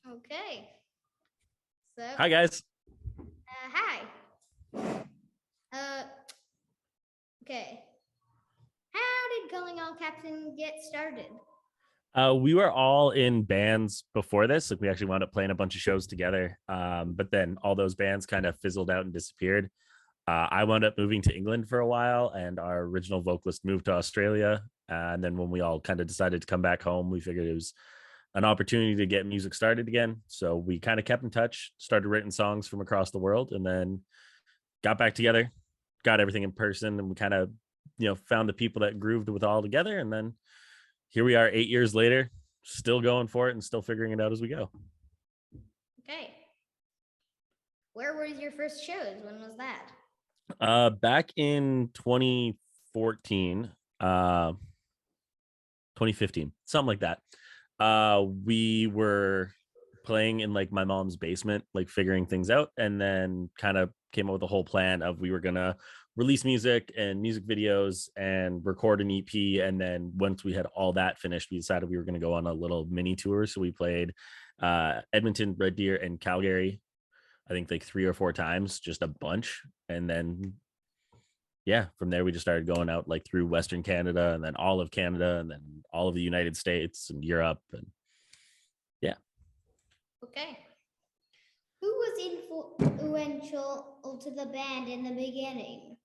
Okay. So, Hi, guys. hi. Uh, okay. How did Going All Captain get started? We were all in bands before this. Like, we actually wound up playing a bunch of shows together. But then all those bands kind of fizzled out and disappeared. I wound up moving to England for a while, and our original vocalist moved to Australia. And then when we all kind of decided to come back home, we figured it was an opportunity to get music started again. So we kind of kept in touch, started writing songs from across the world, and then got back together, got everything in person, and we kind of, found the people that grooved with all together. And then here we are 8 years later, still going for it and still figuring it out as we go. Okay. Where were your first shows? When was that? Back in 2014, 2015, something like that. We were playing in like my mom's basement, like figuring things out, and then kind of came up with a whole plan of we were gonna release music and music videos and record an EP. And then once we had all that finished, we decided we were gonna go on a little mini tour. So we played Edmonton, Red Deer, and Calgary, I think like 3 or 4 times, just a bunch. And then from there we just started going out like through Western Canada and then all of Canada and then all of the United States and Europe. And Okay. Who was influential to the band in the beginning?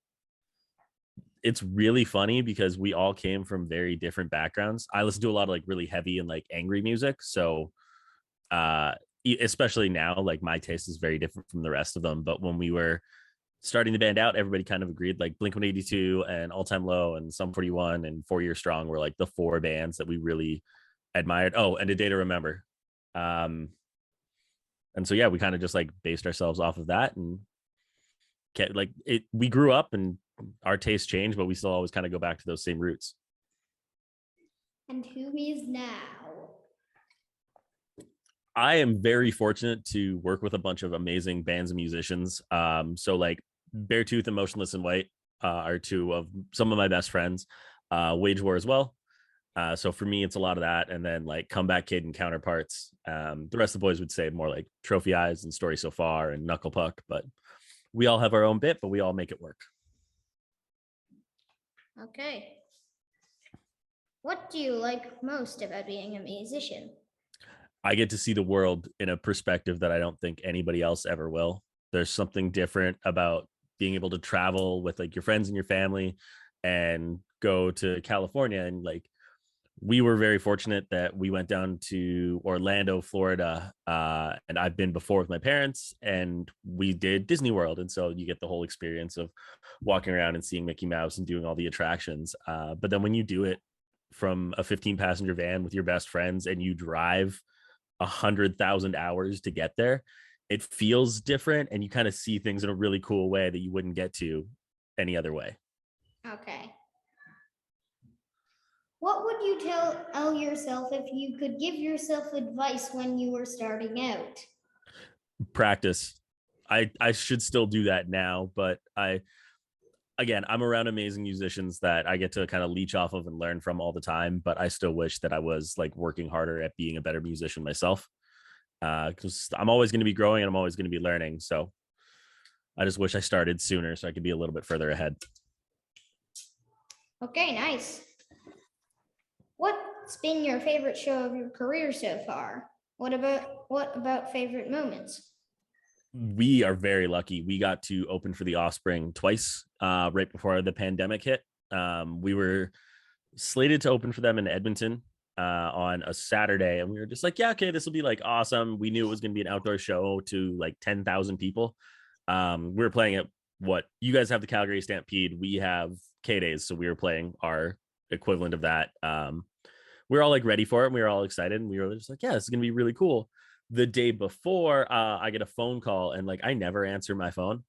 it's really funny because we all came from very different backgrounds. I listen to a lot of like really heavy and like angry music. So especially now, like my taste is very different from the rest of them. But when we were starting the band out, everybody kind of agreed like Blink-182 and All Time Low and Sum 41 and 4 Year Strong were like the four bands that we really admired. Oh, and A Day to Remember. And so we kind of just like based ourselves off of that and kept like it. We grew up and our tastes changed, but we still always kind of go back to those same roots. And who is now? I am very fortunate to work with a bunch of amazing bands and musicians. So like Beartooth and Motionless in White are two of some of my best friends. Wage War as well. So for me, it's a lot of that. And then like Comeback Kid and Counterparts. The rest of the boys would say more like Trophy Eyes and Story So Far and Knuckle Puck. But we all have our own bit, but we all make it work. Okay. What do you like most about being a musician? I get to see the world in a perspective that I don't think anybody else ever will. There's something different about being able to travel with like your friends and your family and go to California. And like we were very fortunate that we went down to Orlando, Florida, and I've been before with my parents, and we did Disney World. And so you get the whole experience of walking around and seeing Mickey Mouse and doing all the attractions. But then when you do it from a 15-passenger van with your best friends and you drive 100,000 hours to get there, it feels different, and you kind of see things in a really cool way that you wouldn't get to any other way. Okay. What would you tell yourself if you could give yourself advice when you were starting out? Practice. I should still do that now, but I'm around amazing musicians that I get to kind of leech off of and learn from all the time. But I still wish that I was like working harder at being a better musician myself, because I'm always going to be growing and I'm always going to be learning. So I just wish I started sooner so I could be a little bit further ahead. Okay, nice. What's been your favorite show of your career so far? What about favorite moments? We are very lucky. We got to open for the Offspring twice right before the pandemic hit. We were slated to open for them in Edmonton on a Saturday, and we were just like, yeah, okay, this will be like awesome. We knew it was going to be an outdoor show to like 10,000 people. We were playing at what you guys have the Calgary Stampede. We have K-Days, so we were playing our equivalent of that. We were all like ready for it, and we were all excited, and we were just like, yeah, this is going to be really cool. The day before, I get a phone call, and like I never answer my phone.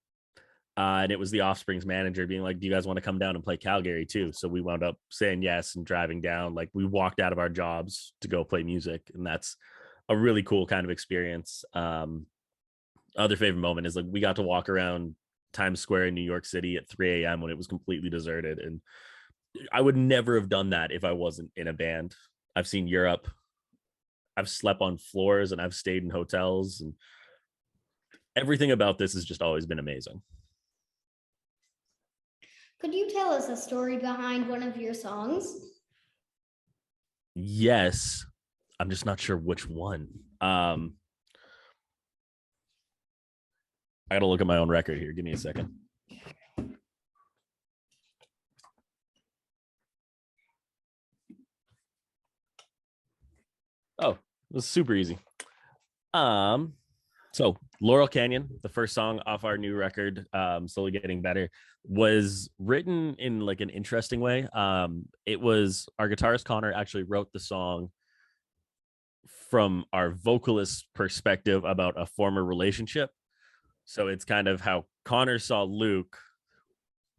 And it was the Offspring's manager being like, do you guys want to come down and play Calgary too? So we wound up saying yes and driving down. Like we walked out of our jobs to go play music. And that's a really cool kind of experience. Other favorite moment is like we got to walk around Times Square in New York City at 3 a.m. when it was completely deserted. And I would never have done that if I wasn't in a band. I've seen Europe. I've slept on floors and I've stayed in hotels, and everything about this has just always been amazing. Could you tell us a story behind one of your songs? Yes, I'm just not sure which one. I gotta look at my own record here. Give me a second. Oh, it was super easy. So Laurel Canyon, the first song off our new record, slowly getting better, was written in like an interesting way. It was our guitarist Connor actually wrote the song from our vocalist perspective about a former relationship. So it's kind of how Connor saw Luke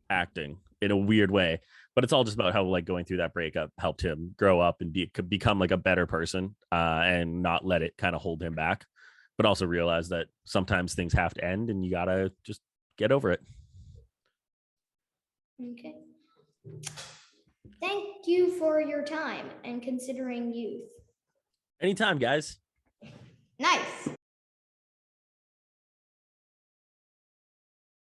acting in a weird way, but it's all just about how like going through that breakup helped him grow up and become like a better person, and not let it kind of hold him back, but also realize that sometimes things have to end and you gotta just get over it. Okay. Thank you for your time and considering youth. Anytime, guys. Nice.